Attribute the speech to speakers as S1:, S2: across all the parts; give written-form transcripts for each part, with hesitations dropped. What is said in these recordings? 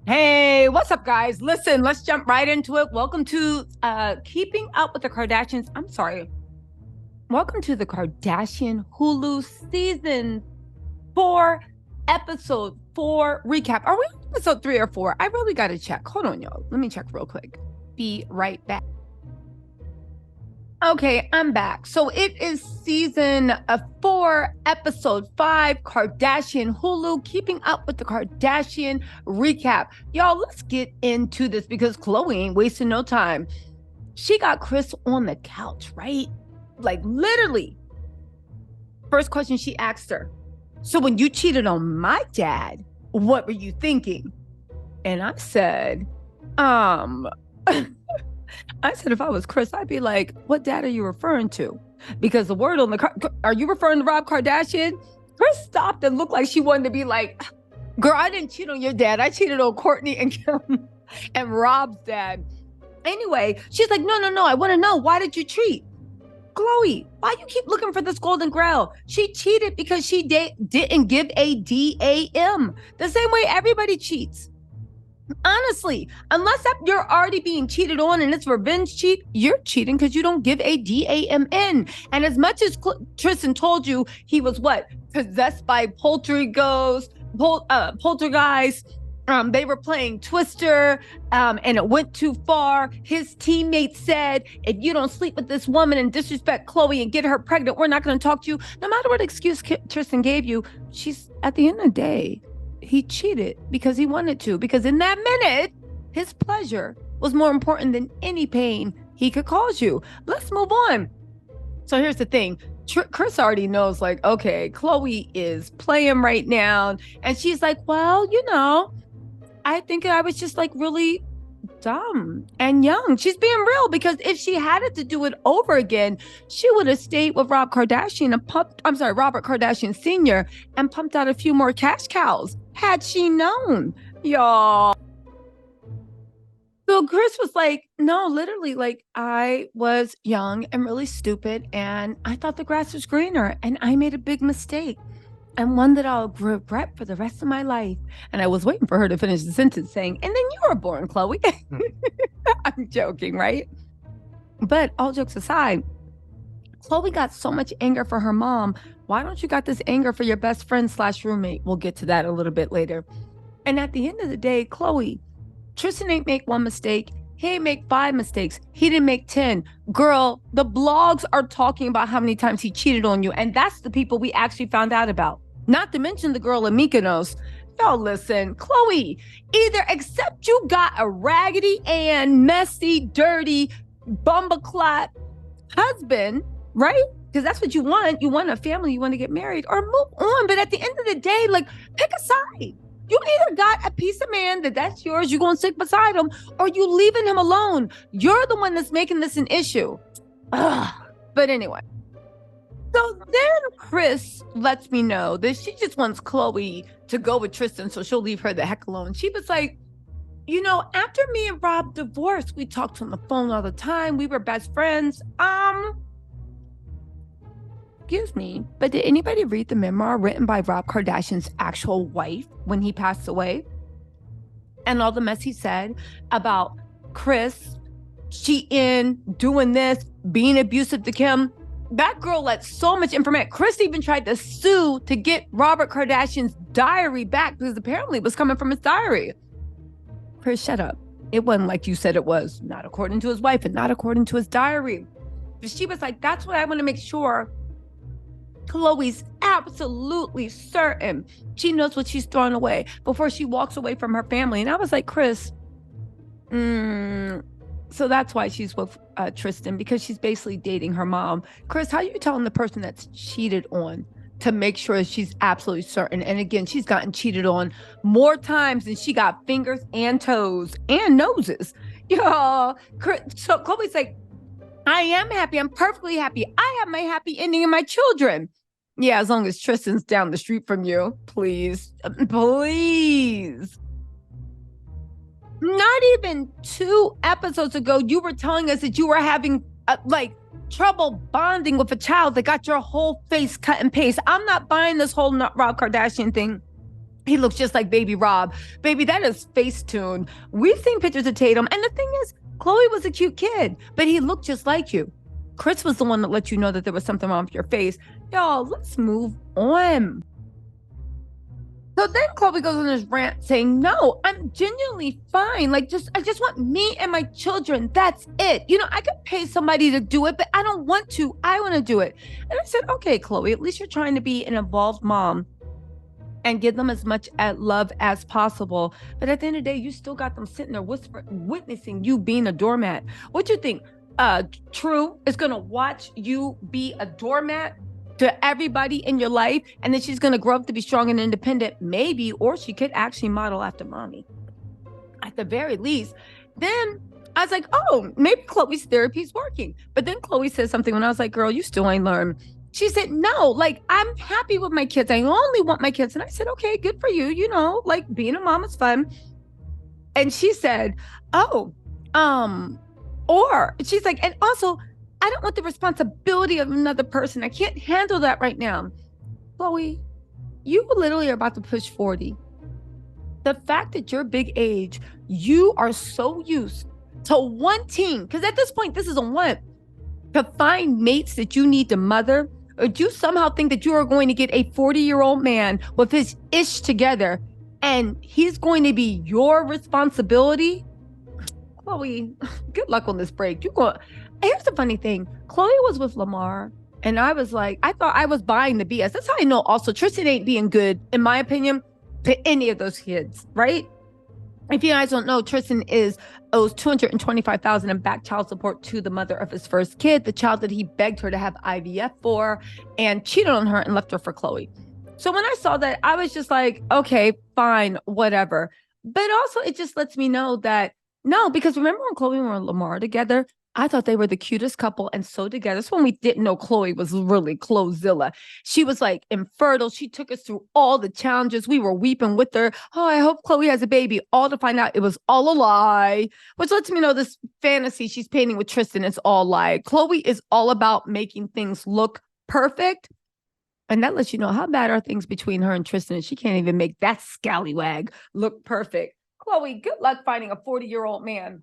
S1: Hey, what's up, guys? Listen, let's jump right into it. Welcome to Keeping Up with the Kardashians. I'm sorry. Welcome to the Kardashian Hulu season 4, episode 4 recap. Are we on episode 3 or 4? I really got to check. Hold on, y'all. Let me check real quick. Be right back. Okay, I'm back. So it is season 4, episode 5, Kardashian Hulu, Keeping Up with the Kardashian recap. Y'all, let's get into this because Khloe ain't wasting no time. She got Kris on the couch, right? Like literally. First question she asked her. So when you cheated on my dad, what were you thinking? And I said, I said, if I was Kris, I'd be like, what dad are you referring to? Because the word on the are you referring to Rob Kardashian? Kris stopped and looked like she wanted to be like, girl, I didn't cheat on your dad. I cheated on Kourtney and Kim and Rob's dad. Anyway, she's like, no. I want to know, why did you cheat? Khloe, why you keep looking for this golden grail? She cheated because she didn't give a DAM. The same way everybody cheats. Honestly, unless you're already being cheated on and it's revenge cheat, you're cheating because you don't give a DAMN. And as much as Tristan told you he was possessed by poltergeist. They were playing Twister, and it went too far. His teammates said, if you don't sleep with this woman and disrespect Khloe and get her pregnant, we're not going to talk to you. No matter what excuse Tristan gave you, she's at the end of the day, he cheated because he wanted to. Because in that minute, his pleasure was more important than any pain he could cause you. Let's move on. So here's the thing. Kris already knows, like, okay, Khloe is playing right now. And she's like, well, I think I was just like really dumb and young. She's being real because if she had it to do it over again, she would have stayed with Robert Kardashian Sr. and pumped out a few more cash cows had she known, y'all. So Kris was like, no, literally, like, I was young and really stupid and I thought the grass was greener and I made a big mistake. And one that I'll regret for the rest of my life. And I was waiting for her to finish the sentence saying, and then you were born, Khloe. I'm joking, right? But all jokes aside, Khloe got so much anger for her mom. Why don't you got this anger for your best friend / roommate? We'll get to that a little bit later. And at the end of the day, Khloe, Tristan ain't make one mistake. He ain't make 5 mistakes. He didn't make 10. Girl, the blogs are talking about how many times he cheated on you. And that's the people we actually found out about. Not to mention the girl in Mykonos. Y'all listen, Khloe, either accept you got a raggedy and messy, dirty, bumbleclot husband, right? Because that's what you want. You want a family, you want to get married, or move on. But at the end of the day, like, pick a side. You either got a piece of man that's yours, you're going to stick beside him, or you leaving him alone. You're the one that's making this an issue. Ugh. But anyway. So then Kris lets me know that she just wants Khloe to go with Tristan so she'll leave her the heck alone. She was like, after me and Rob divorced, we talked on the phone all the time. We were best friends. Excuse me, but did anybody read the memoir written by Rob Kardashian's actual wife when he passed away? And all the mess he said about Kris cheating, doing this, being abusive to Kim. That girl let so much information. Kris even tried to sue to get Robert Kardashian's diary back because apparently it was coming from his diary. Kris, shut up. It wasn't like you said it was, not according to his wife and not according to his diary. But she was like, that's what I want to make sure Khloe's absolutely certain she knows what she's throwing away before she walks away from her family. And I was like, Kris, so that's why she's with Tristan, because she's basically dating her mom. Kris, how are you telling the person that's cheated on to make sure she's absolutely certain? And again, she's gotten cheated on more times than she got fingers and toes and noses. Y'all, so Khloe's like, I am happy. I'm perfectly happy. I have my happy ending in my children. Yeah, as long as Tristan's down the street from you. Please. Please. Not even 2 episodes ago, you were telling us that you were having trouble bonding with a child that got your whole face cut and paste. I'm not buying this whole Rob Kardashian thing. He looks just like baby Rob. Baby, that is Facetune. We've seen pictures of Tatum. And the thing is, Khloe was a cute kid, but he looked just like you. Kris was the one that let you know that there was something wrong with your face. Y'all, let's move on. So then Khloe goes on this rant saying, no, I'm genuinely fine. Like, I just want me and my children. That's it. You know, I could pay somebody to do it, but I don't want to. I want to do it. And I said, okay, Khloe, at least you're trying to be an involved mom and give them as much love as possible. But at the end of the day, you still got them sitting there witnessing you being a doormat. What you think? True is going to watch you be a doormat to everybody in your life, and then she's going to grow up to be strong and independent, maybe, or she could actually model after mommy at the very least. Then I was like, oh, maybe Khloe's therapy is working. But then Khloe said something when I was like, girl, you still ain't learned. She said, no, like, I'm happy with my kids. I only want my kids. And I said, okay, good for you. You know, like, being a mom is fun. And she said, oh, or she's like, and also, I don't want the responsibility of another person. I can't handle that right now. Khloe, you literally are about to push 40. The fact that you're big age, you are so used to wanting, because at this point, this is a want, to find mates that you need to mother, or do you somehow think that you are going to get a 40-year-old man with his ish together and he's going to be your responsibility? Khloe, good luck on this break. Here's the funny thing. Khloe was with Lamar, and I was like, I thought I was buying the BS. That's how I know also Tristan ain't being good, in my opinion, to any of those kids, right? If you guys don't know, Tristan owes $225,000 in back child support to the mother of his first kid, the child that he begged her to have IVF for, and cheated on her and left her for Khloe. So when I saw that, I was just like, okay, fine, whatever. But also it just lets me know that no, because remember when Khloe and Lamar together, I thought they were the cutest couple and so together. That's when we didn't know Khloe was really Khloezilla. She was like infertile. She took us through all the challenges. We were weeping with her. Oh, I hope Khloe has a baby. All to find out it was all a lie, which lets me know this fantasy she's painting with Tristan is all lie. Khloe is all about making things look perfect. And that lets you know how bad are things between her and Tristan. And she can't even make that scallywag look perfect. Khloe, good luck finding a 40-year-old man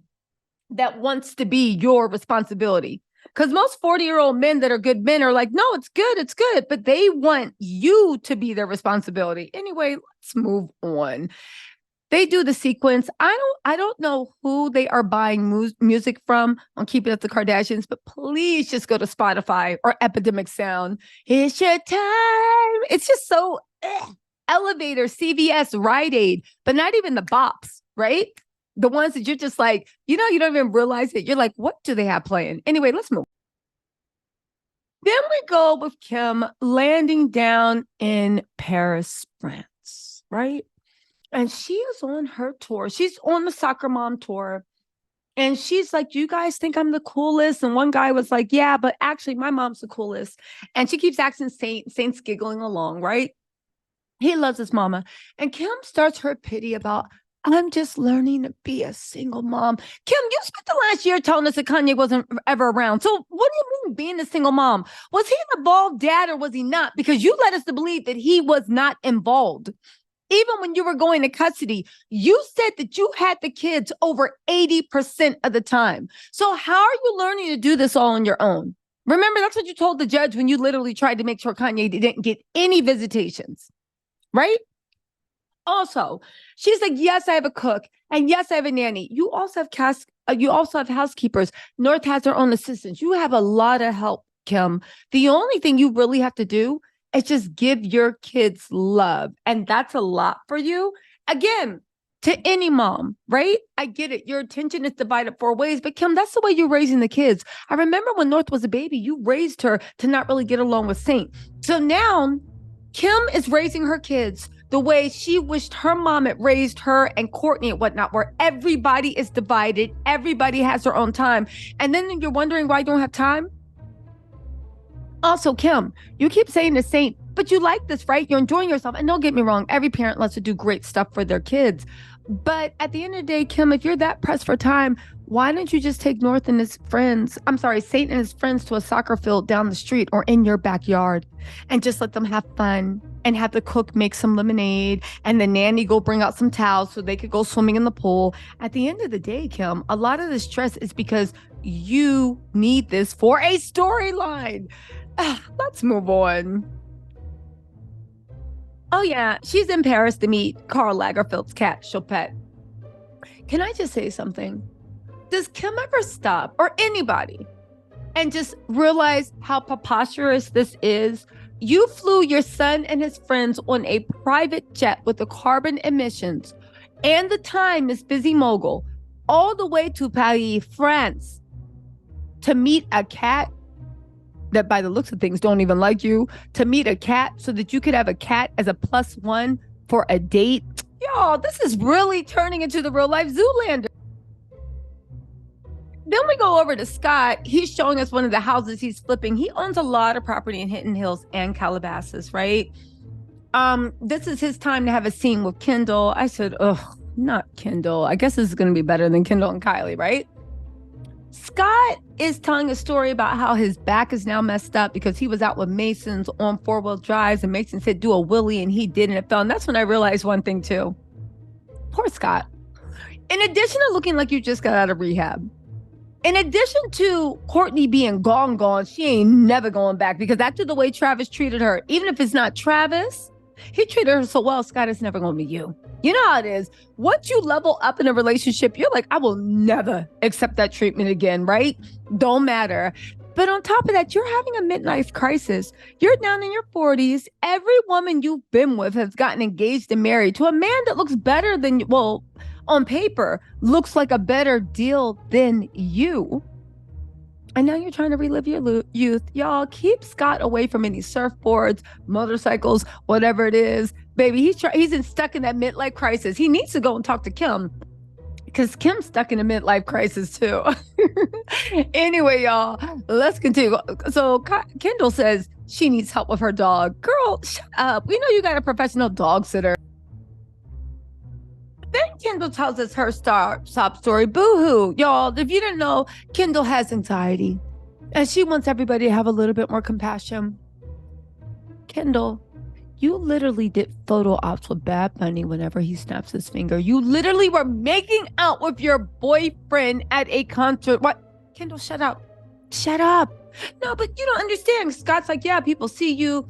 S1: that wants to be your responsibility. Because most 40-year-old men that are good men are like, no, it's good. But they want you to be their responsibility. Anyway, let's move on. They do the sequence. I don't know who they are buying music from on Keeping Up the Kardashians, but please just go to Spotify or Epidemic Sound. It's your time. It's just so Elevator, CVS, Rite Aid, but not even the bops, right? The ones that you're just like, you know, you don't even realize it. You're like, what do they have playing? Anyway, let's move. Then we go with Kim landing down in Paris, France, right? And she is on her tour. She's on the soccer mom tour. And she's like, you guys think I'm the coolest? And one guy was like, yeah, but actually my mom's the coolest. And she keeps asking Saint's giggling along, right? He loves his mama. And Kim starts her pity about, I'm just learning to be a single mom. Kim, you spent the last year telling us that Kanye wasn't ever around. So what do you mean being a single mom? Was he an involved dad or was he not? Because you led us to believe that he was not involved. Even when you were going to custody, you said that you had the kids over 80% of the time. So how are you learning to do this all on your own? Remember, that's what you told the judge when you literally tried to make sure Kanye didn't get any visitations, right? Also, she's like, yes, I have a cook. And yes, I have a nanny. You also have housekeepers. North has her own assistants. You have a lot of help, Kim. The only thing you really have to do is just give your kids love. And that's a lot for you. Again, to any mom, right? I get it. Your attention is divided 4 ways, but Kim, that's the way you're raising the kids. I remember when North was a baby, you raised her to not really get along with Saint. So now Kim is raising her kids the way she wished her mom had raised her and Kourtney and whatnot, where everybody is divided. Everybody has their own time. And then you're wondering why you don't have time. Also, Kim, you keep saying to Saint, but you like this, right? You're enjoying yourself. And don't get me wrong, every parent loves to do great stuff for their kids. But at the end of the day, Kim, if you're that pressed for time, why don't you just take Saint and his friends to a soccer field down the street or in your backyard and just let them have fun and have the cook make some lemonade and the nanny go bring out some towels so they could go swimming in the pool. At the end of the day, Kim, a lot of the stress is because you need this for a storyline. Let's move on. Oh, yeah. She's in Paris to meet Karl Lagerfeld's cat, Chopette. Can I just say something? Does Kim ever stop, or anybody, and just realize how preposterous this is? You flew your son and his friends on a private jet with the carbon emissions and the time is busy mogul all the way to Paris, France, to meet a cat that by the looks of things don't even like you, to meet a cat so that you could have a cat as a +1 for a date. Y'all, this is really turning into the real life Zoolander. Then we go over to Scott. He's showing us one of the houses he's flipping. He owns a lot of property in Hidden Hills and Calabasas, right? This is his time to have a scene with Kendall. I said, oh, not Kendall. I guess this is going to be better than Kendall and Kylie, right? Scott is telling a story about how his back is now messed up because he was out with Masons on 4-wheel drives and Mason said, do a wheelie, and he did, and it fell. And that's when I realized one thing too. Poor Scott. In addition to looking like you just got out of rehab, in addition to Kourtney being gone, she ain't never going back, because after the way Travis treated her, even if it's not Travis, he treated her so well, Scott, is never going to be you. You know how it is. Once you level up in a relationship, you're like, I will never accept that treatment again, right? Don't matter. But on top of that, you're having a midlife crisis. You're down in your 40s. Every woman you've been with has gotten engaged and married to a man that looks better than you. Well, on paper, looks like a better deal than you. And now you're trying to relive your youth. Y'all, keep Scott away from any surfboards, motorcycles, whatever it is. Baby, he's stuck in that midlife crisis. He needs to go and talk to Kim, because Kim's stuck in a midlife crisis too. Anyway, y'all, let's continue. So Kendall says she needs help with her dog. Girl, shut up. We know you got a professional dog sitter. Then Kendall tells us her sob story. Boo-hoo. Y'all, if you didn't know, Kendall has anxiety, and she wants everybody to have a little bit more compassion. Kendall, you literally did photo ops with Bad Bunny whenever he snaps his finger. You literally were making out with your boyfriend at a concert. What? Kendall, shut up. Shut up. No, but you don't understand. Scott's like, yeah, people see you.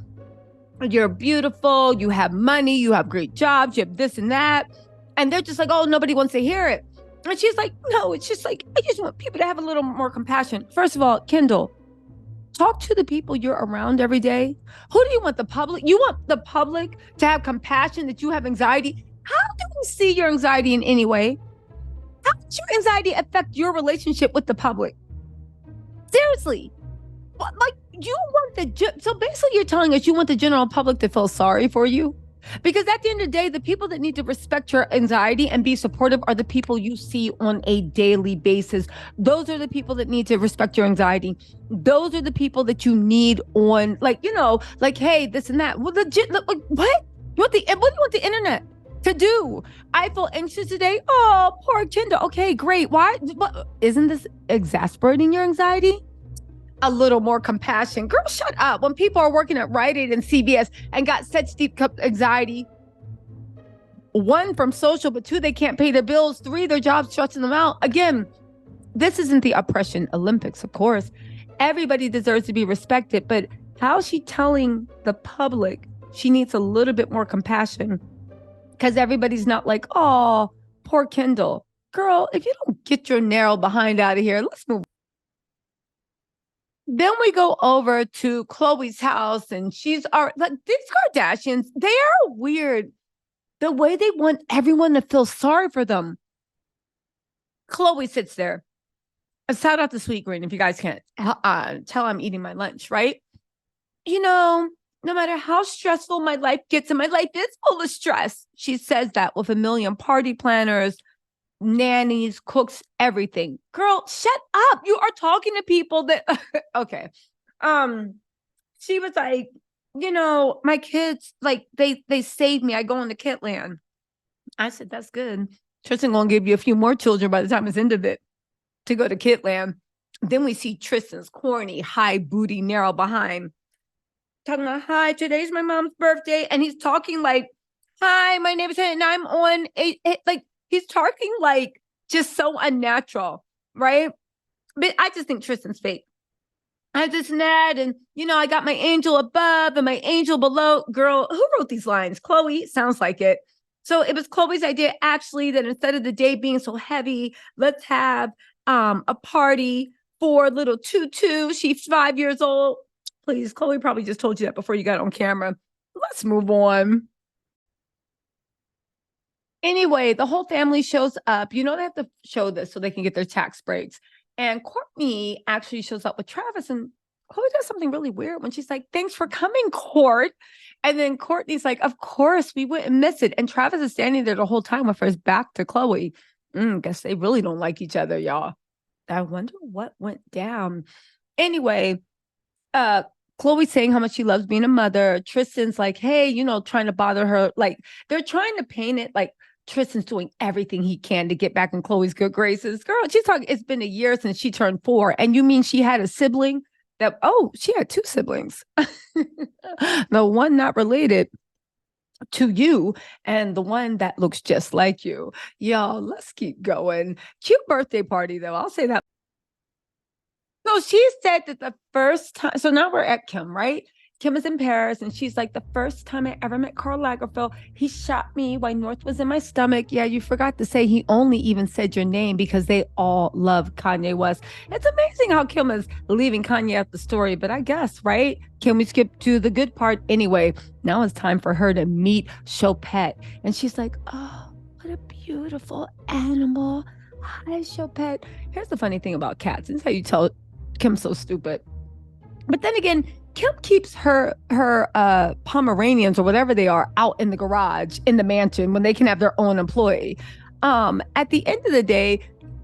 S1: You're beautiful. You have money. You have great jobs. You have this and that. And they're just like, oh, nobody wants to hear it. And she's like, no, it's just like, I just want people to have a little more compassion. First of all, Kendall, talk to the people you're around every day. Who do you want? The public? You want the public to have compassion that you have anxiety? How do we see your anxiety in any way? How does your anxiety affect your relationship with the public? Seriously. Like, you want so basically you're telling us you want the general public to feel sorry for you? Because at the end of the day, the people that need to respect your anxiety and be supportive are the people you see on a daily basis. Those are the people that need to respect your anxiety. Those are the people that you need on, like, you know, like, hey, this and that. Well, legit, like, what? What do you want the internet to do? I feel anxious today. Oh, poor Kendall. Okay, great. Why? Isn't this exasperating your anxiety? A little more compassion. Girl, shut up. When people are working at Rite Aid and CVS and got such deep anxiety, 1, from social, but 2, they can't pay their bills, 3, their job's stressing them out. Again, this isn't the oppression Olympics, of course. Everybody deserves to be respected, but how's she telling the public she needs a little bit more compassion? Because everybody's not like, oh, poor Kendall. Girl, if you don't get your narrow behind out of here, let's move. Then we go over to Khloe's house, and she's like, these Kardashians, they are weird. The way they want everyone to feel sorry for them. Khloe sits there. Shout out to Sweet Green if you guys can't tell I'm eating my lunch, right? You know, no matter how stressful my life gets, and my life is full of stress, she says that with a million party planners, nannies, cooks, everything. Girl, shut up. You are talking to people that okay. She was like, you know, my kids, like, they saved me. I go into Kitland. I said, that's good. Tristan gonna give you a few more children by the time it's end of it to go to Kitland. Then we see Tristan's corny, high booty, narrow behind. talking about, hi, today's my mom's birthday. And he's talking like, hi, my name is, and I'm on like, he's talking like just so unnatural, right? But I just think Tristan's fake. I just mad, and I got my angel above and my angel below. Girl, who wrote these lines? Khloe, sounds like it. So it was Khloe's idea, actually, that instead of the day being so heavy, let's have a party for little Tutu. She's 5 years old. Please, Khloe probably just told you that before you got on camera. Let's move on. Anyway, the whole family shows up. They have to show this so they can get their tax breaks. And Kourtney actually shows up with Travis, and Khloe does something really weird when she's like, thanks for coming, Court. And then Kourtney's like, of course, we wouldn't miss it. And Travis is standing there the whole time with his back to Khloe. Guess they really don't like each other, y'all. I wonder what went down. Anyway, Khloe's saying how much she loves being a mother. Tristan's like, hey, trying to bother her. Like, they're trying to paint it like Tristan's doing everything he can to get back in Khloe's good graces. Girl, she's talking, it's been a year since she turned 4. And you mean she had a sibling she had 2 siblings. The one not related to you and the one that looks just like you. Y'all, let's keep going. Cute birthday party, though. I'll say that. So she said that the first time, so now we're at Kim, right? Kim is in Paris, and she's like, the first time I ever met Karl Lagerfeld, he shot me while North was in my stomach. Yeah, you forgot to say he only even said your name because they all love Kanye West. It's amazing how Kim is leaving Kanye out the story, but I guess, right? Can we skip to the good part? Anyway, now it's time for her to meet Chopette. And she's like, oh, what a beautiful animal. Hi, Chopette. Here's the funny thing about cats. This is how you tell Kim's so stupid. But then again, Kim keeps her Pomeranians or whatever they are out in the garage in the mansion when they can have their own employee. At the end of the day,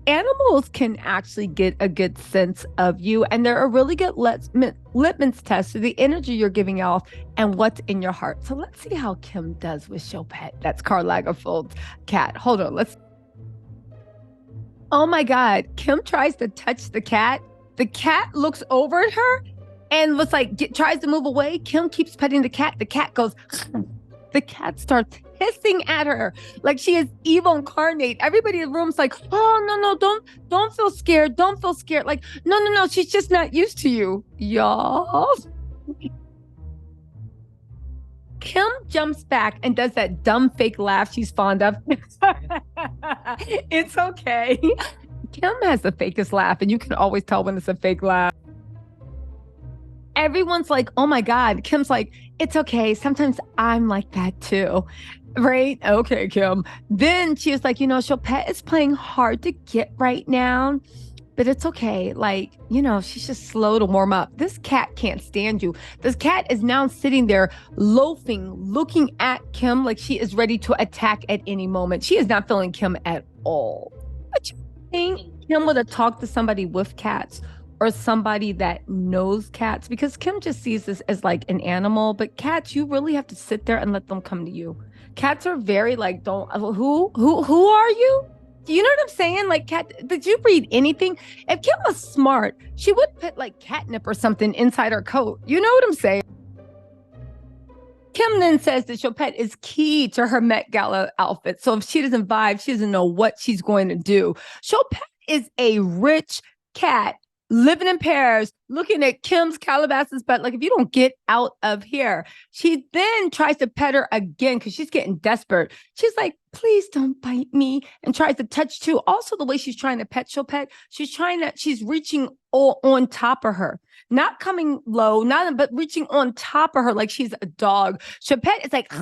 S1: animals can actually get a good sense of you, and they're a really good litmus test of the energy you're giving off and what's in your heart. So let's see how Kim does with Chopette. That's Karl Lagerfeld's cat. Hold on, oh my God, Kim tries to touch the cat. The cat looks over at her and was like, tries to move away. Kim keeps petting the cat. The cat goes, the cat starts hissing at her like she is evil incarnate. Everybody in the room's like, oh, no, don't feel scared. Don't feel scared. Like, no, she's just not used to you. Y'all. Kim jumps back and does that dumb fake laugh she's fond of. It's okay. Kim has the fakest laugh, and you can always tell when it's a fake laugh. Everyone's like, oh my God. Kim's like, it's okay. Sometimes I'm like that too. Right? Okay, Kim. Then she was like, Chopette is playing hard to get right now, but it's okay. Like, she's just slow to warm up. This cat can't stand you. This cat is now sitting there loafing, looking at Kim like she is ready to attack at any moment. She is not feeling Kim at all. But you think Kim would have talked to somebody with cats or somebody that knows cats? Because Kim just sees this as like an animal, but cats, you really have to sit there and let them come to you. Cats are very like, who are you? You know what I'm saying? Like, cat, did you read anything? If Kim was smart, she would put like catnip or something inside her coat. You know what I'm saying? Kim then says that Chopette is key to her Met Gala outfit. So if she doesn't vibe, she doesn't know what she's going to do. Chopette is a rich cat living in Paris, looking at Kim's Calabasas butt like, if you don't get out of here. She then tries to pet her again because she's getting desperate. She's like, please don't bite me, and tries to touch too. Also, the way she's trying to pet Chopette, she's reaching on top of her, not coming low, but reaching on top of her like she's a dog. Chopette is like,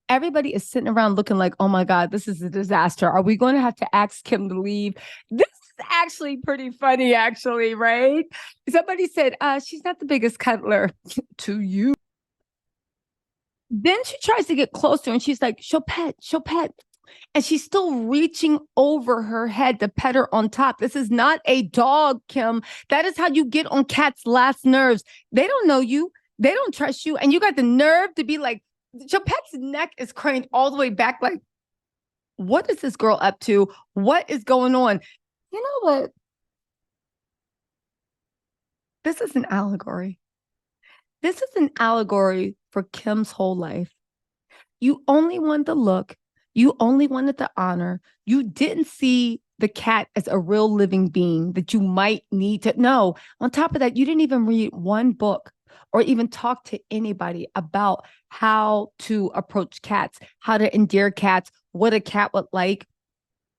S1: everybody is sitting around looking like, oh my God, this is a disaster. Are we going to have to ask Kim to leave? This is actually pretty funny, actually, right? Somebody said, she's not the biggest cuddler to you. Then she tries to get closer and she's like, Chopette. And she's still reaching over her head to pet her on top. This is not a dog, Kim. That is how you get on cats' last nerves. They don't know you. They don't trust you. And you got the nerve to be like, Chopette's neck is craned all the way back. Like, what is this girl up to? What is going on? You know what? This is an allegory. This is an allegory for Kim's whole life. You only wanted the look. You only wanted the honor. You didn't see the cat as a real living being that you might need to know. On top of that, you didn't even read one book or even talk to anybody about how to approach cats, how to endear cats, what a cat would like.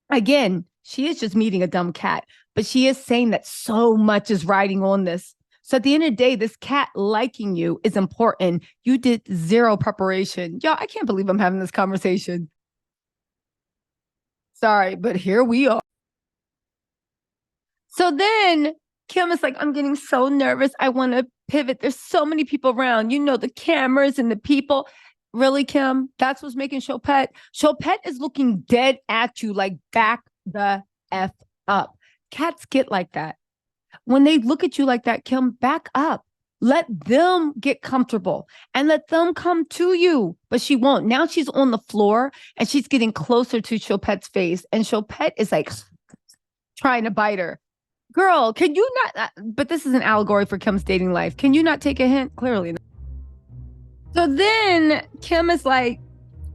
S1: Again, she is just meeting a dumb cat, but she is saying that so much is riding on this. So at the end of the day, this cat liking you is important. You did zero preparation. Y'all, I can't believe I'm having this conversation. Sorry, but here we are. So then Kim is like, I'm getting so nervous. I want to pivot. There's so many people around. You know, the cameras and the people. Really, Kim? That's what's making Choupette. Choupette is looking dead at you, like back the F up. Cats get like that. When they look at you like that, Kim, back up. Let them get comfortable and let them come to you. But she won't. Now she's on the floor and she's getting closer to Choupette's face. And Choupette is like trying to bite her. Girl, can you not? But this is an allegory for Kim's dating life. Can you not take a hint? Clearly not. So then Kim is like,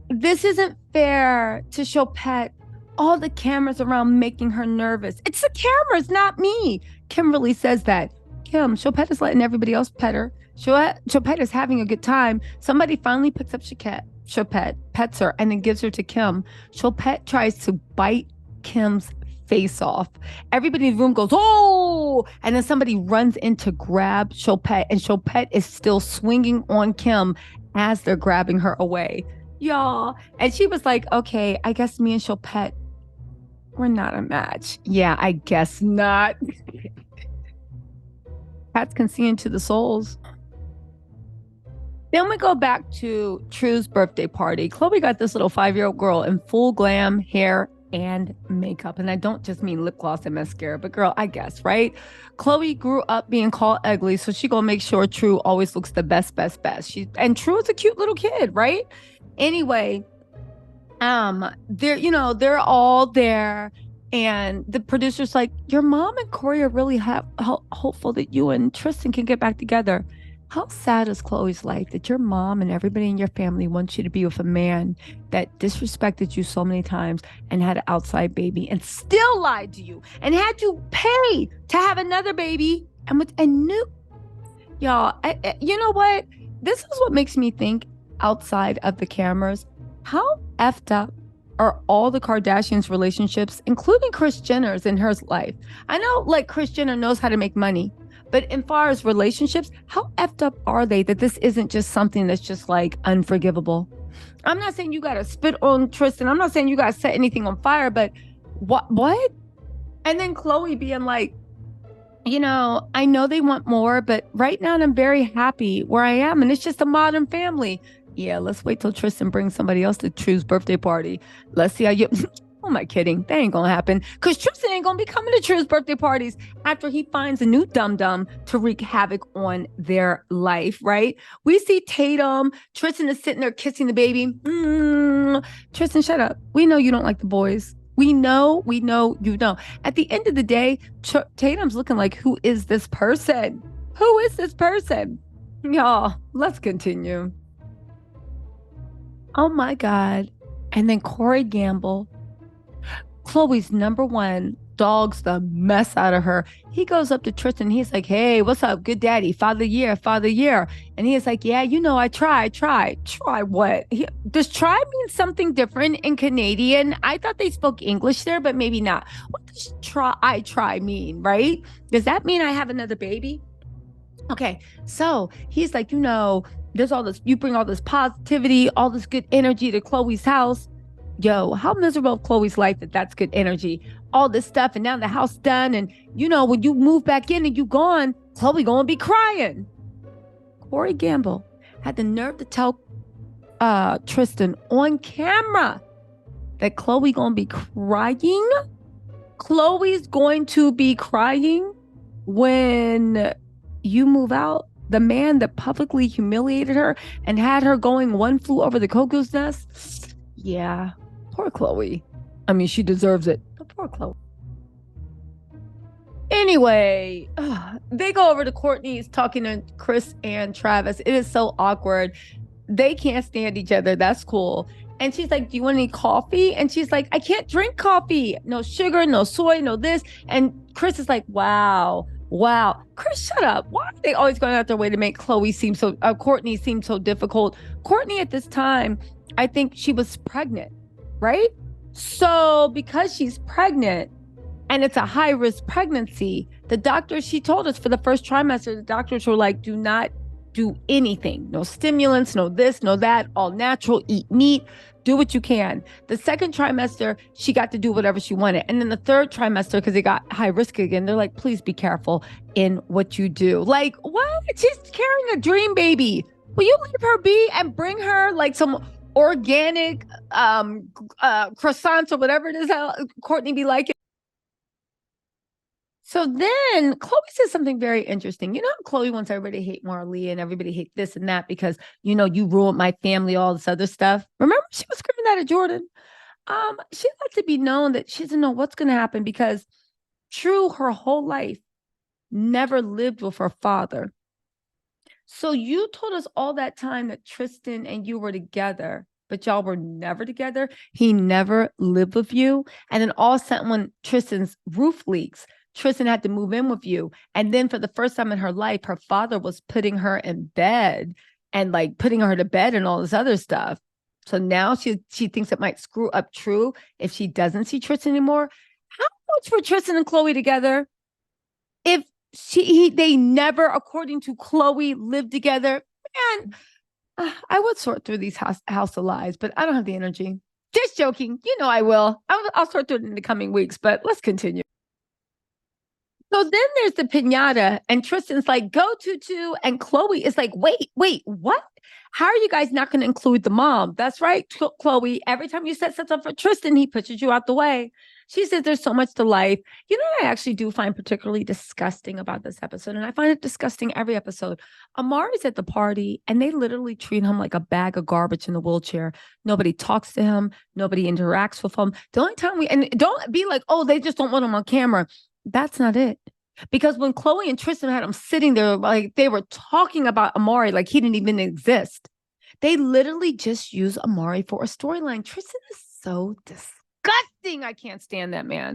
S1: this isn't fair to Choupette. All the cameras around making her nervous. It's the cameras, not me. Kim really says that. Kim, Choupette is letting everybody else pet her. Choupette is having a good time. Somebody finally picks up Choupette, pets her, and then gives her to Kim. Choupette tries to bite Kim's face off. Everybody in the room goes, oh! And then somebody runs in to grab Choupette, and Choupette is still swinging on Kim as they're grabbing her away. Y'all. And she was like, okay, I guess me and Choupette, we're not a match. Yeah, I guess not. Cats can see into the souls. Then we go back to True's birthday party. Khloe got this little 5-year-old girl in full glam hair and makeup. And I don't just mean lip gloss and mascara, but girl, I guess, right? Khloe grew up being called ugly, so she gonna make sure True always looks the best. And True is a cute little kid, right? Anyway, they're all there. And the producer's like, your mom and Corey are really hopeful that you and Tristan can get back together. How sad is Khloe's life that your mom and everybody in your family wants you to be with a man that disrespected you so many times and had an outside baby and still lied to you and had you pay to have another baby and knew. Y'all, you know what? This is what makes me think outside of the cameras. How effed up are all the Kardashians' relationships, including Kris Jenner's in her life? I know, like, Kris Jenner knows how to make money, but in far as relationships, how effed up are they that this isn't just something that's just like unforgivable? I'm not saying you got to spit on Tristan. I'm not saying you got to set anything on fire, but what? And then Khloe being like, you know, I know they want more, but right now I'm very happy where I am. And it's just a modern family. Yeah, let's wait till Tristan brings somebody else to True's birthday party. Let's see how you... Who am I kidding? That ain't gonna happen. Because Tristan ain't gonna be coming to True's birthday parties after he finds a new dum-dum to wreak havoc on their life, right? We see Tatum. Tristan is sitting there kissing the baby. Tristan, shut up. We know you don't like the boys. We know you don't. At the end of the day, Tatum's looking like, who is this person? Who is this person? Y'all, let's continue. Oh my God. And then Corey Gamble, Khloe's number one, dogs the mess out of her. He goes up to Tristan. He's like, hey, what's up? Good daddy. Father year. And he is like, yeah, you know, I try. Try what? Does try mean something different in Canadian? I thought they spoke English there, but maybe not. What does try mean, right? Does that mean I have another baby? Okay, so he's like, you know, there's all this, you bring all this positivity, all this good energy to Khloe's house. Yo, how miserable Khloe's life that's good energy. All this stuff, and now the house done, and you know, when you move back in and you gone, Khloe gonna be crying. Corey Gamble had the nerve to tell Tristan on camera that Khloe gonna be crying. Khloe's going to be crying when you move out. The man that publicly humiliated her and had her going one flew over the cuckoo's nest. Yeah, poor Khloe. I mean, she deserves it. But poor Khloe. Anyway, they go over to Kourtney's talking to Kris and Travis. It is so awkward. They can't stand each other. That's cool. And she's like, do you want any coffee? And she's like, I can't drink coffee. No sugar, no soy, no this. And Kris is like, wow. Kris, shut up. Why are they always going out their way to make Kourtney seem so difficult? Kourtney at this time, I think she was pregnant, right? So because she's pregnant, and it's a high-risk pregnancy, the doctor, she told us for the first trimester, the doctors were like, do not do anything. No stimulants, no this, no that, all natural, eat meat, do what you can. The second trimester, she got to do whatever she wanted. And then the third trimester, because it got high risk again, they're like, please be careful in what you do. Like, what? She's carrying a dream baby. Will you leave her be and bring her like some organic croissants or whatever it is how Kourtney be like? So then Khloe says something very interesting. You know how Khloe wants everybody to hate Marley and everybody hate this and that because, you know, you ruined my family, all this other stuff. Remember, she was screaming that at Jordan. She likes to be known that she doesn't know what's going to happen because True, her whole life, never lived with her father. So you told us all that time that Tristan and you were together, but y'all were never together. He never lived with you. And then all of a sudden when Tristan's roof leaks, Tristan had to move in with you. And then for the first time in her life, her father was putting her in bed and like putting her to bed and all this other stuff. So now she thinks it might screw up True if she doesn't see Tristan anymore. How much were Tristan and Khloe together? If they never, according to Khloe, lived together, man, I would sort through these house of lies, but I don't have the energy. Just joking. You know I will. I'll sort through it in the coming weeks, but let's continue. So then there's the piñata, and Tristan's like, go Tutu, and Khloe is like, wait, what? How are you guys not going to include the mom? That's right, Khloe. Every time you set something up for Tristan, he pushes you out the way. She says there's so much to life. You know what I actually do find particularly disgusting about this episode, and I find it disgusting every episode. Amari's at the party, and they literally treat him like a bag of garbage in the wheelchair. Nobody talks to him. Nobody interacts with him. The only time and don't be like, oh, they just don't want him on camera. That's not it. Because when Khloe and Tristan had him sitting there, like they were talking about Amari like he didn't even exist. They literally just use Amari for a storyline. Tristan is so disgusting. I can't stand that man.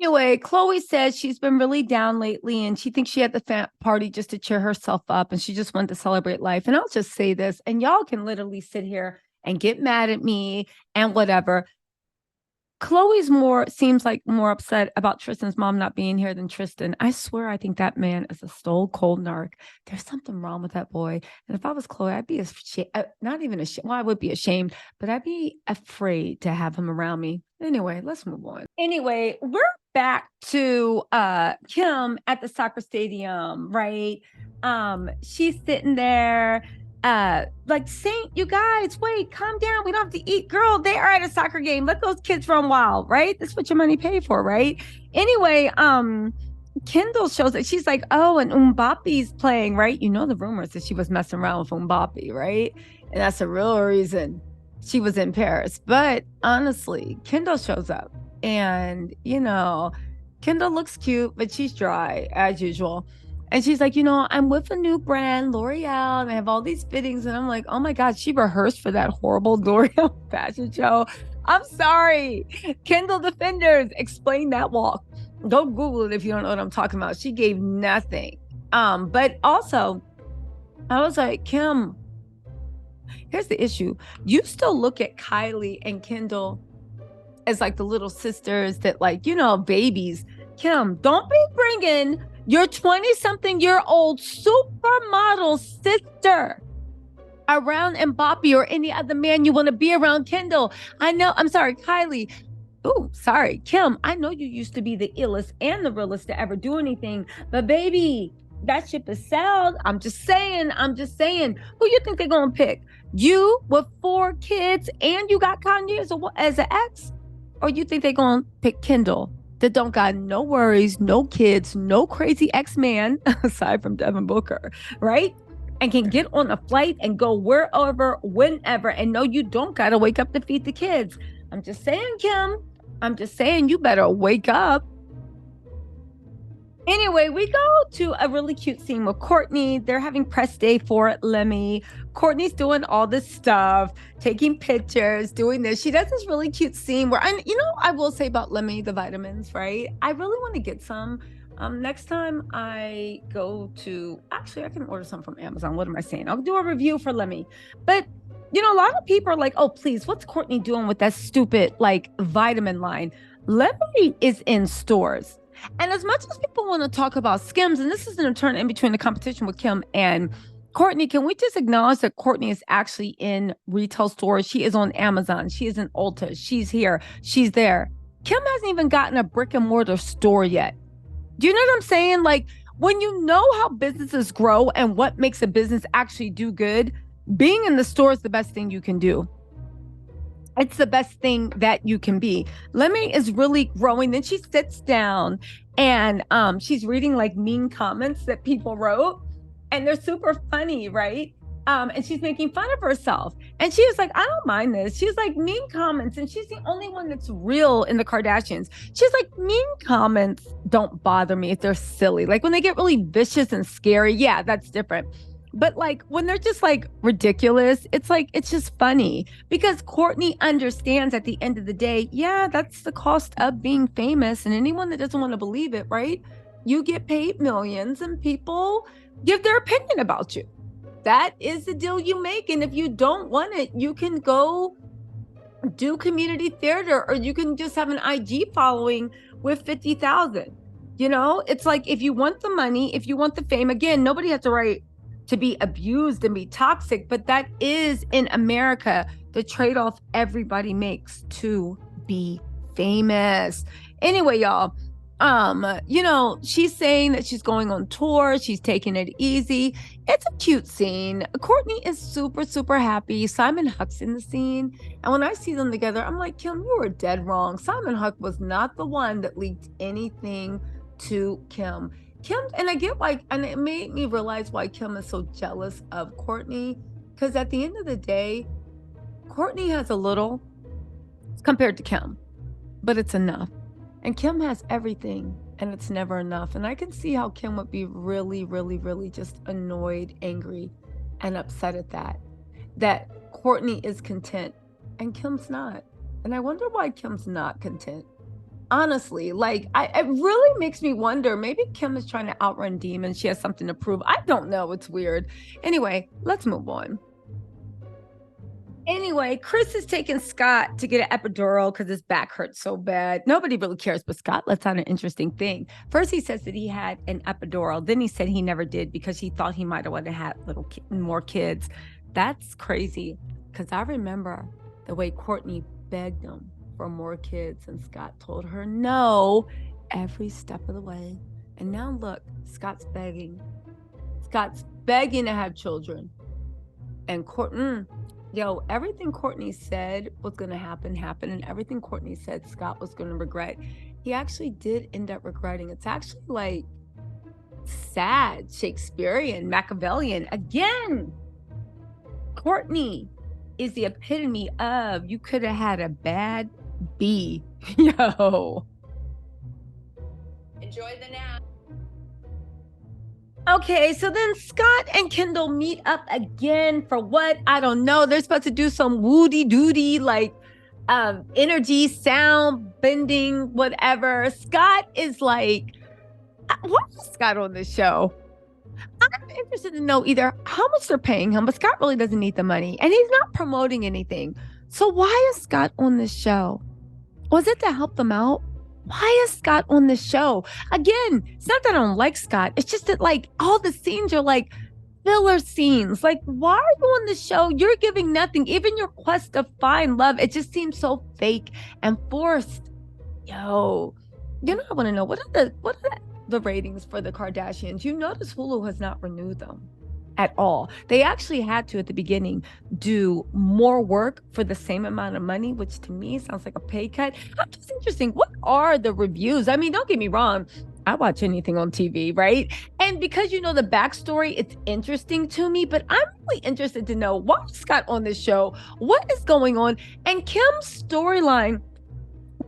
S1: Anyway, Khloe says she's been really down lately and she thinks she had the party just to cheer herself up and she just wanted to celebrate life. And I'll just say this, and y'all can literally sit here and get mad at me and whatever. Khloe's seems like more upset about Tristan's mom not being here than Tristan. I swear, I think that man is a stone cold narc. There's something wrong with that boy. And if I was Khloe, I'd be ashamed, not even ashamed. Well, I would be ashamed, but I'd be afraid to have him around me. Anyway, let's move on. Anyway, we're back to Kim at the soccer stadium, right? She's sitting there. Like Saint, you guys, wait, calm down. We don't have to eat. Girl, they are at a soccer game. Let those kids run wild, right? That's what your money paid for, right? Anyway, Kendall shows that she's like, oh, and Mbappe's playing, right? You know the rumors that she was messing around with Mbappe, right? And that's the real reason she was in Paris. But honestly, Kendall shows up and, you know, Kendall looks cute, but she's dry as usual. And she's like, you know, I'm with a new brand, L'Oreal, and I have all these fittings. And I'm like, oh my God, she rehearsed for that horrible L'Oreal fashion show. I'm sorry. Kendall Defenders, explain that walk. Go Google it if you don't know what I'm talking about. She gave nothing. But also, I was like, Kim, here's the issue. You still look at Kylie and Kendall as like the little sisters that like, you know, babies. Kim, don't be bringing your 20-something-year-old supermodel sister around Mbappe or any other man you want to be around. Kendall, I know, I'm sorry, Kylie. Oh, sorry, Kim, I know you used to be the illest and the realest to ever do anything, but baby, that ship is sailed. I'm just saying. Who you think they're going to pick? You with 4 kids and you got Kanye as an ex? Or you think they're going to pick Kendall? That don't got no worries, no kids, no crazy ex-man, aside from Devin Booker, right? And can get on a flight and go wherever, whenever, and no, you don't got to wake up to feed the kids. I'm just saying, Kim. I'm just saying you better wake up. Anyway, we go to a really cute scene with Kourtney. They're having press day for Lemmy. Kourtney's doing all this stuff, taking pictures, doing this. She does this really cute scene where, and I will say about Lemmy, the vitamins, right? I really want to get some. Next time I go to, actually, I can order some from Amazon. What am I saying? I'll do a review for Lemmy. But a lot of people are like, oh, please, what's Kourtney doing with that stupid like vitamin line? Lemmy is in stores. And as much as people want to talk about Skims, and this is an turn in between the competition with Kim and Kourtney, can we just acknowledge that Kourtney is actually in retail stores? She is on Amazon. She is in Ulta. She's here. She's there. Kim hasn't even gotten a brick and mortar store yet. Do you know what I'm saying? Like, when you know how businesses grow and what makes a business actually do good, being in the store is the best thing you can do. It's the best thing that you can be. Lemmy is really growing. Then she sits down and she's reading like mean comments that people wrote, and they're super funny, right? And she's making fun of herself. And she was like, I don't mind this. She's like, mean comments. And she's the only one that's real in the Kardashians. She's like, mean comments don't bother me if they're silly. Like when they get really vicious and scary, yeah, that's different. But like when they're just like ridiculous, it's like, it's just funny because Kourtney understands at the end of the day, yeah, that's the cost of being famous. And anyone that doesn't want to believe it, right? You get paid millions and people give their opinion about you. That is the deal you make. And if you don't want it, you can go do community theater, or you can just have an IG following with 50,000. It's like, if you want the money, if you want the fame, again, nobody has the right to be abused and be toxic, but that is in America the trade-off everybody makes to be famous. Anyway, y'all, she's saying that she's going on tour, she's taking it easy. It's a cute scene. Kourtney is super, super happy. Simon Huck's in the scene. And when I see them together, I'm like, Kim, you were dead wrong. Simon Huck was not the one that leaked anything to Kim. And I get why, and it made me realize why Kim is so jealous of Kourtney, because at the end of the day, Kourtney has a little compared to Kim, but it's enough. And Kim has everything, and it's never enough. And I can see how Kim would be really, really, really just annoyed, angry, and upset at that Kourtney is content and Kim's not. And I wonder why Kim's not content. Honestly, like, it really makes me wonder, maybe Kim is trying to outrun demons. She has something to prove. I don't know. It's weird. Anyway, let's move on. Anyway, Kris is taking Scott to get an epidural because his back hurts so bad. Nobody really cares, but Scott lets out an interesting thing. First, he says that he had an epidural. Then he said he never did because he thought he might have wanted to have more kids. That's crazy, because I remember the way Kourtney begged him for more kids, and Scott told her no every step of the way. And now look, Scott's begging to have children. And Kourtney, everything Kourtney said was going to happen, and everything Kourtney said Scott was going to regret, he actually did end up regretting. It's actually like sad, Shakespearean, Machiavellian. Again, Kourtney is the epitome of, you could have had a bad B. Yo.
S2: Enjoy the nap.
S1: Okay, so then Scott and Kendall meet up again for what? I don't know. They're supposed to do some woody-doody, like energy, sound, bending, whatever. Scott is like, why is Scott on this show? I'm interested to know either how much they're paying him, but Scott really doesn't need the money, and he's not promoting anything. So why is Scott on this show? Was it to help them out? Why is Scott on this show? Again, it's not that I don't like Scott. It's just that, like, all the scenes are like filler scenes. Like, why are you on the show? You're giving nothing. Even your quest to find love, it just seems so fake and forced. Yo, I want to know, what are the ratings for the Kardashians? You notice Hulu has not renewed them at all. They actually had to, at the beginning, do more work for the same amount of money, which to me sounds like a pay cut. I'm just interested, what are the reviews? I mean, don't get me wrong, I watch anything on TV, right? And because you know the backstory, it's interesting to me, but I'm really interested to know, why is Scott on this show? What is going on? And Kim's storyline,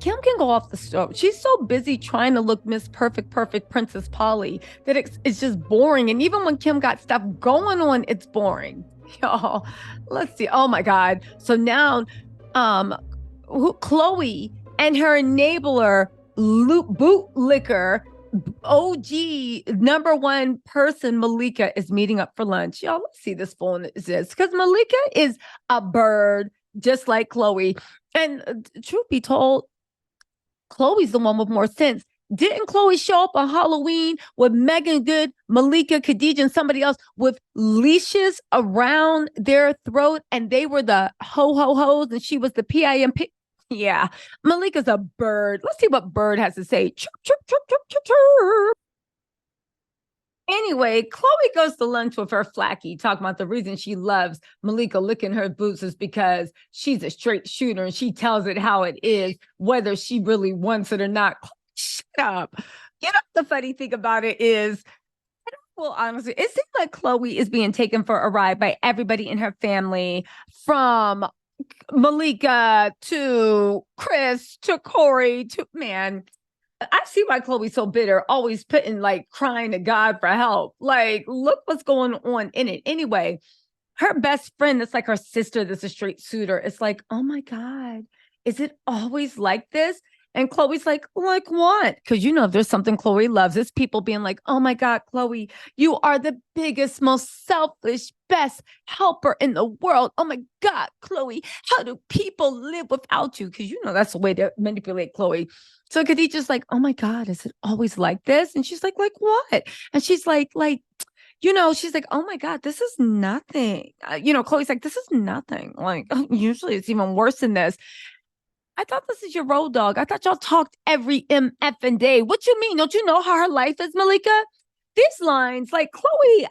S1: Kim can go off the stove. She's so busy trying to look Miss Perfect, Perfect Princess Polly that it's just boring. And even when Kim got stuff going on, it's boring. Y'all, let's see. Oh my God. So now, Khloe and her enabler, bootlicker, OG number one person, Malika, is meeting up for lunch. Y'all, let's see this phone is this because Malika is a bird, just like Khloe. And truth be told, Khloe's the one with more sense. Didn't Khloe show up on Halloween with Megan Good, Malika, Khadijah, and somebody else with leashes around their throat, and they were the ho-ho-hos, and she was the PIMP? Yeah, Malika's a bird. Let's see what Bird has to say. Chirp, chirp, chirp, chirp, chirp, chirp. Anyway, Khloe goes to lunch with her flaky, talking about the reason she loves Malika licking her boots is because she's a straight shooter and she tells it how it is, whether she really wants it or not. Shut up. You know, the funny thing about it is, well, honestly, it seems like Khloe is being taken for a ride by everybody in her family, from Malika to Kris to Corey to, man, I see why Khloe's so bitter, always putting like crying to God for help. Like, look what's going on in it. Anyway, her best friend, that's like her sister, that's a straight shooter. It's like, oh my God, is it always like this? And Khloe's like what? Because you know, if there's something Khloe loves, it's people being like, oh my God, Khloe, you are the biggest, most selfish, best helper in the world. Oh my God, Khloe, how do people live without you? Because you know, that's the way to manipulate Khloe. So Khadijah's like, oh my God, is it always like this? And she's like what? And she's like, you know, she's like, oh my God, this is nothing. You know, Khloe's like, this is nothing. Like, usually it's even worse than this. I thought this is your road dog. I thought y'all talked every MF and day. What you mean? Don't you know how her life is, Malika? These lines, like Khloe,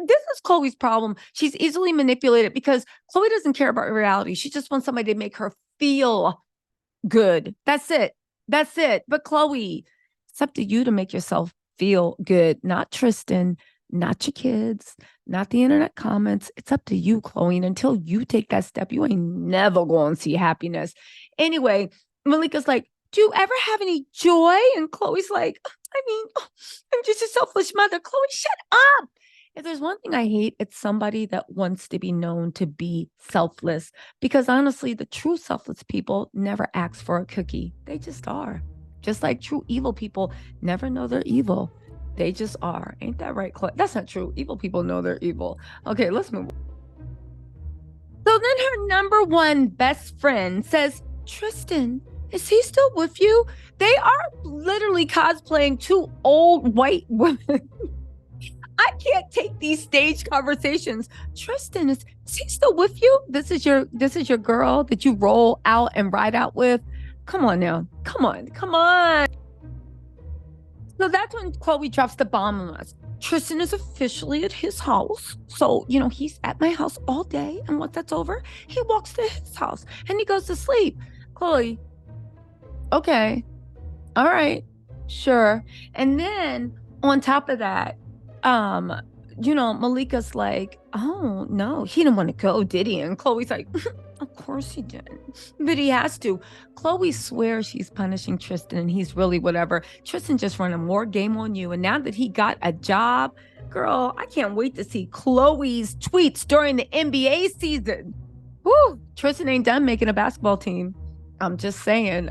S1: this is Khloe's problem. She's easily manipulated because Khloe doesn't care about reality. She just wants somebody to make her feel good. That's it. That's it. But Khloe, it's up to you to make yourself feel good, not Tristan, not your kids, not the internet comments. It's up to you, Khloe. And until you take that step, you ain't never going to see happiness. Anyway, Malika's like, do you ever have any joy? And Khloe's like, I mean, I'm just a selfish mother. Khloe, shut up. If there's one thing I hate, it's somebody that wants to be known to be selfless. Because honestly, the true selfless people never ask for a cookie. They just are. Just like true evil people never know they're evil. They just are. Ain't that right, Khloe? That's not true. Evil people know they're evil. Okay, let's move on. So then her number one best friend says, Tristan, is he still with you? They are literally cosplaying two old white women. I can't take these stage conversations. Tristan, is he still with you? This is your girl that you roll out and ride out with. Come on now. Come on. So that's when Khloe drops the bomb on us. Tristan is officially at his house. So, you know, he's at my house all day. And once that's over, he walks to his house and he goes to sleep. Khloe, okay. All right. Sure. And then on top of that, you know, Malika's like, oh no, he didn't want to go, did he? And Khloe's like, of course he didn't, but he has to. Khloe swears she's punishing Tristan and he's really whatever. Tristan just running more game on you. And now that he got a job, girl, I can't wait to see Khloe's tweets during the NBA season. Woo, Tristan ain't done making a basketball team. I'm just saying.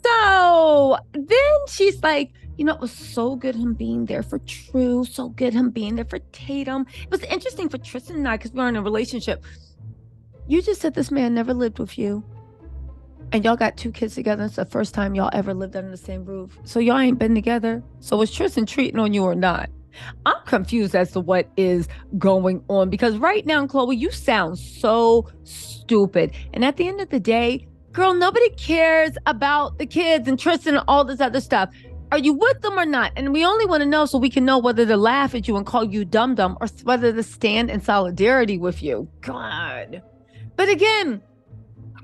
S1: So then she's like, you know, it was so good him being there for True, so good him being there for Tatum. It was interesting for Tristan and I because we were in a relationship. You just said this man never lived with you. And y'all got 2 kids together. It's the first time y'all ever lived under the same roof. So y'all ain't been together. So is Tristan treating on you or not? I'm confused as to what is going on because right now, Khloe, you sound so stupid. And at the end of the day, girl, nobody cares about the kids and Tristan and all this other stuff. Are you with them or not? And we only want to know so we can know whether to laugh at you and call you dum-dum or whether to stand in solidarity with you. God. But again,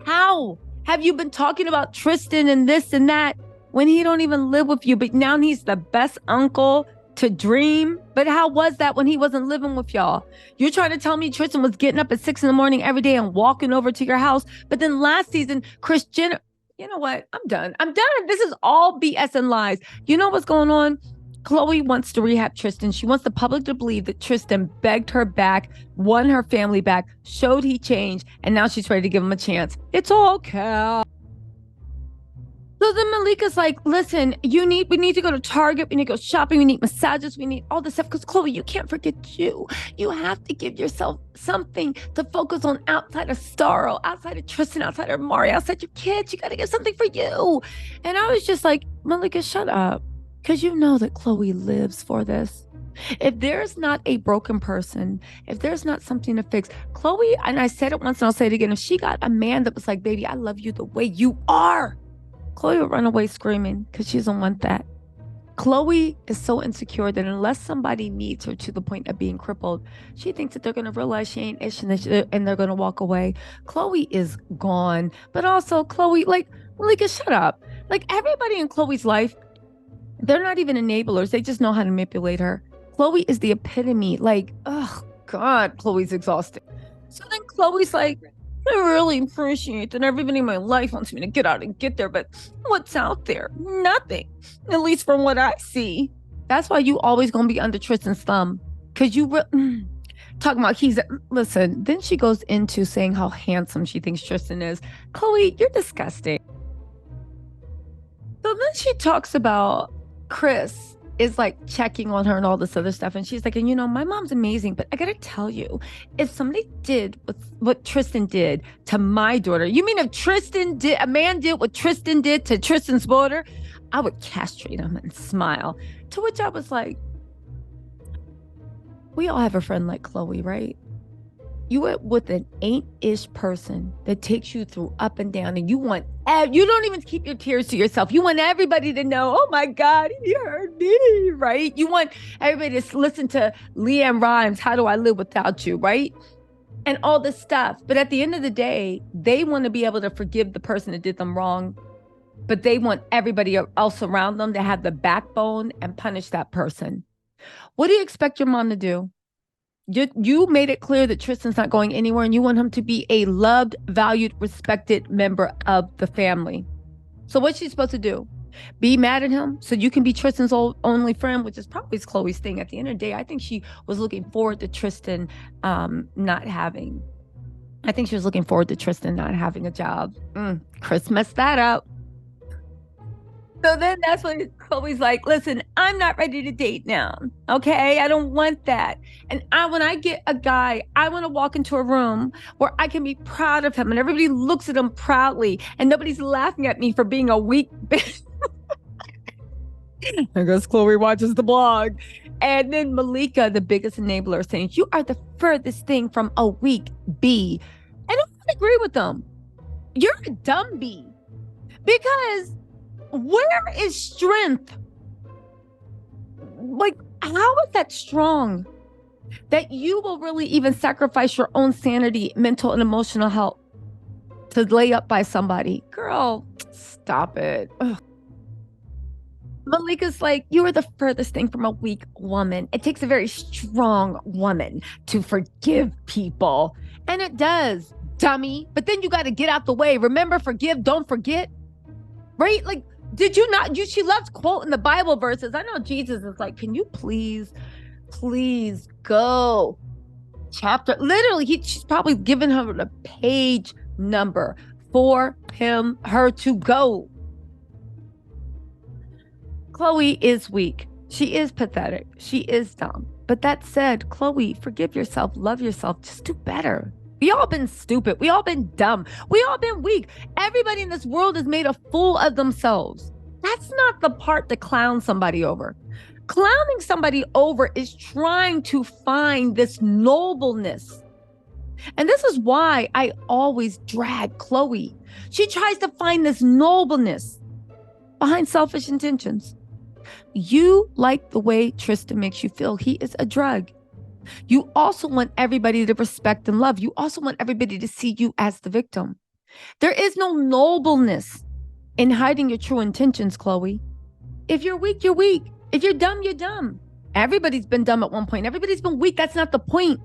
S1: how have you been talking about Tristan and this and that when he don't even live with you? But now he's the best uncle to dream. But how was that when he wasn't living with y'all? You're trying to tell me Tristan was getting up at 6 a.m. every day and walking over to your house. But then last season, Kris Jenner, you know what? I'm done. This is all BS and lies. You know what's going on? Khloe wants to rehab Tristan. She wants the public to believe that Tristan begged her back, won her family back, showed he changed, and now she's ready to give him a chance. It's all cap. So then Malika's like, listen, we need to go to Target. We need to go shopping. We need massages. We need all this stuff. Because Khloe, you can't forget you. You have to give yourself something to focus on outside of Starro, outside of Tristan, outside of Mari, outside your kids. You got to get something for you. And I was just like, Malika, shut up. Because you know that Khloe lives for this. If there's not a broken person, if there's not something to fix, Khloe, and I said it once and I'll say it again, if she got a man that was like, baby, I love you the way you are, Khloe would run away screaming because she doesn't want that. Khloe is so insecure that unless somebody meets her to the point of being crippled, she thinks that they're going to realize she ain't ish and they're going to walk away. Khloe is gone. But also, Khloe, like, Malika, shut up. Like, everybody in Khloe's life, they're not even enablers. They just know how to manipulate her. Khloe is the epitome. Like, oh, God, Khloe's exhausted. So then Khloe's like, I really appreciate that everybody in my life wants me to get out and get there, but what's out there? Nothing. At least from what I see. That's why you always gonna be under Tristan's thumb. Because you talking about listen, then she goes into saying how handsome she thinks Tristan is. Khloe, you're disgusting. So then she talks about Kris is like checking on her and all this other stuff. And she's like, and you know, my mom's amazing, but I gotta tell you, if somebody did what Tristan did to my daughter, you mean if a man did what Tristan did to Tristan's daughter, I would castrate him and smile. To which I was like, we all have a friend like Khloe, right? You are with an 8-ish person that takes you through up and down, and you don't even keep your tears to yourself. You want everybody to know, oh my God, he heard me, right? You want everybody to listen to Leanne Rimes, How Do I Live Without You, right? And all this stuff. But at the end of the day, they want to be able to forgive the person that did them wrong, but they want everybody else around them to have the backbone and punish that person. What do you expect your mom to do? You made it clear that Tristan's not going anywhere, and you want him to be a loved, valued, respected member of the family. So what's she supposed to do? Be mad at him so you can be Tristan's only friend, which is probably Khloe's thing. At the end of the day, I think she was looking forward to Tristan not having a job. Kris messed that up. So then that's when Khloe's like, listen, I'm not ready to date now. Okay. I don't want that. And when I get a guy, I want to walk into a room where I can be proud of him and everybody looks at him proudly and nobody's laughing at me for being a weak bitch. I guess Khloe watches the blog. And then Malika, the biggest enabler, saying, you are the furthest thing from a weak bee. And I don't agree with them. You're a dumb bee. Because where is strength? Like, how is that strong? That you will really even sacrifice your own sanity, mental and emotional health to lay up by somebody. Girl, stop it. Ugh. Malika's like, you are the furthest thing from a weak woman. It takes a very strong woman to forgive people. And it does, dummy. But then you got to get out the way. Remember, forgive, don't forget. Right? Like, did you not? She loves quoting the Bible verses. I know Jesus is like, can you please go? Chapter. Literally, she's probably given her the page number for her to go. Khloe is weak. She is pathetic. She is dumb. But that said, Khloe, forgive yourself, love yourself, just do better. We all been stupid. We all been dumb. We all been weak. Everybody in this world is made a fool of themselves. That's not the part to clown somebody over. Clowning somebody over is trying to find this nobleness. And this is why I always drag Khloe. She tries to find this nobleness behind selfish intentions. You like the way Tristan makes you feel. He is a drug. You also want everybody to respect and love. You also want everybody to see you as the victim. There is no nobleness in hiding your true intentions, Khloe. If you're weak, you're weak. If you're dumb, you're dumb. Everybody's been dumb at one point. Everybody's been weak. That's not the point.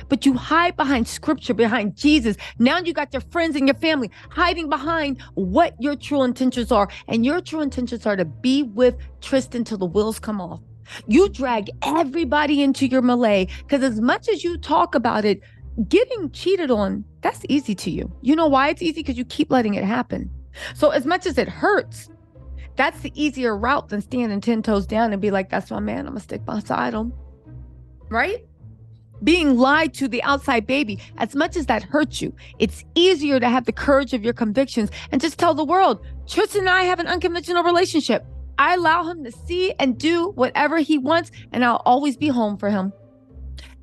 S1: But you hide behind scripture, behind Jesus. Now you got your friends and your family hiding behind what your true intentions are. And your true intentions are to be with Tristan till the wheels come off. You drag everybody into your melee because as much as you talk about it, getting cheated on, that's easy to you. You know why it's easy? Because you keep letting it happen. So as much as it hurts, that's the easier route than standing 10 toes down and be like, that's my man, I'm gonna stick beside him, right? Being lied to, the outside baby, as much as that hurts you, it's easier to have the courage of your convictions and just tell the world, Tristan and I have an unconventional relationship. I allow him to see and do whatever he wants, and I'll always be home for him.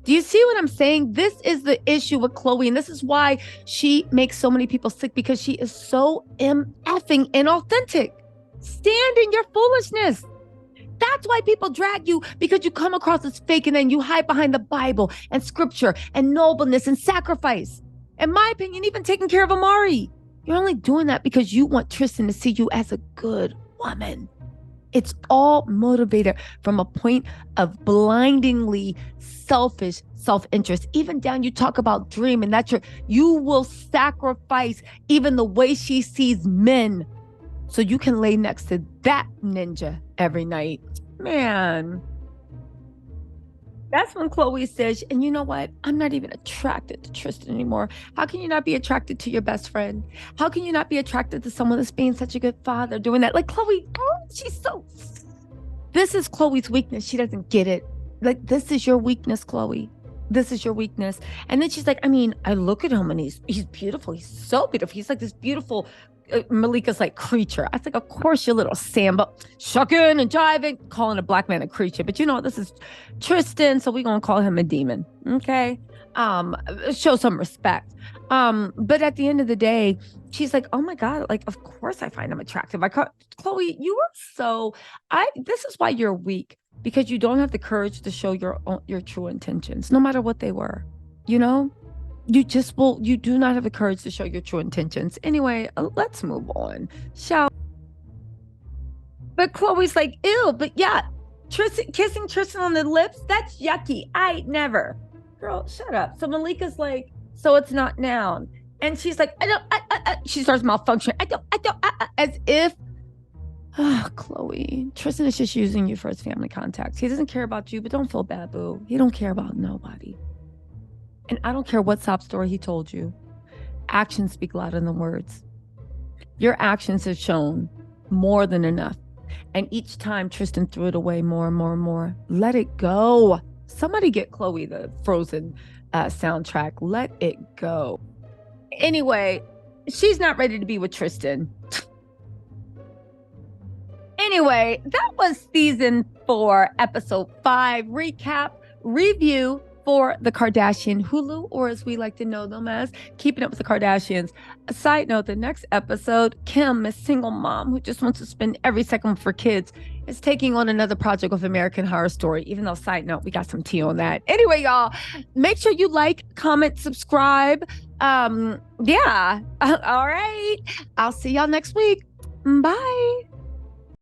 S1: Do you see what I'm saying? This is the issue with Khloe, and this is why she makes so many people sick, because she is so effing inauthentic. Stand in your foolishness. That's why people drag you, because you come across as fake and then you hide behind the Bible and scripture and nobleness and sacrifice. In my opinion, even taking care of Amari. You're only doing that because you want Tristan to see you as a good woman. It's all motivated from a point of blindingly selfish self-interest. Even down, you talk about dream, and that's you will sacrifice even the way she sees men so you can lay next to that ninja every night. Man, that's when Khloe says, and you know what? I'm not even attracted to Tristan anymore. How can you not be attracted to your best friend? How can you not be attracted to someone that's being such a good father, doing that? Like Khloe, she's so... This is Khloe's weakness. She doesn't get it. Like, this is your weakness, Khloe. This is your weakness. And then she's like, I mean, I look at him and he's beautiful. He's so beautiful. He's like this beautiful... Malika's like creature. I think, of course, your little Samba shucking and jiving, calling a black man a creature. But you know, this is Tristan, so we're gonna call him a demon. Okay. Show some respect. But at the end of the day, she's like, oh my God, like, of course I find him attractive. Khloe, you are so this is why you're weak, because you don't have the courage to show your true intentions, no matter what they were, you know? You do not have the courage to show your true intentions. Anyway, let's move on, shall we? But Khloe's like, ew, but yeah, kissing Tristan on the lips, that's yucky. I never. Girl, shut up. So Malika's like, so it's not now. And she's like, she starts malfunctioning. As if, Khloe, Tristan is just using you for his family contacts. He doesn't care about you, but don't feel bad, boo. He don't care about nobody. And I don't care what sob story he told you. Actions speak louder than words. Your actions have shown more than enough. And each time Tristan threw it away more and more and more. Let it go. Somebody get Khloe the Frozen soundtrack. Let it go. Anyway, she's not ready to be with Tristan. Anyway, that was season 4, episode 5 recap review for the Kardashian Hulu, or as we like to know them as, Keeping Up with the Kardashians. A side note, the next episode, Kim, a single mom who just wants to spend every second for kids, is taking on another project with American Horror Story, even though, side note, we got some tea on that. Anyway, y'all, make sure you like, comment, subscribe. Yeah. All right. I'll see y'all next week. Bye.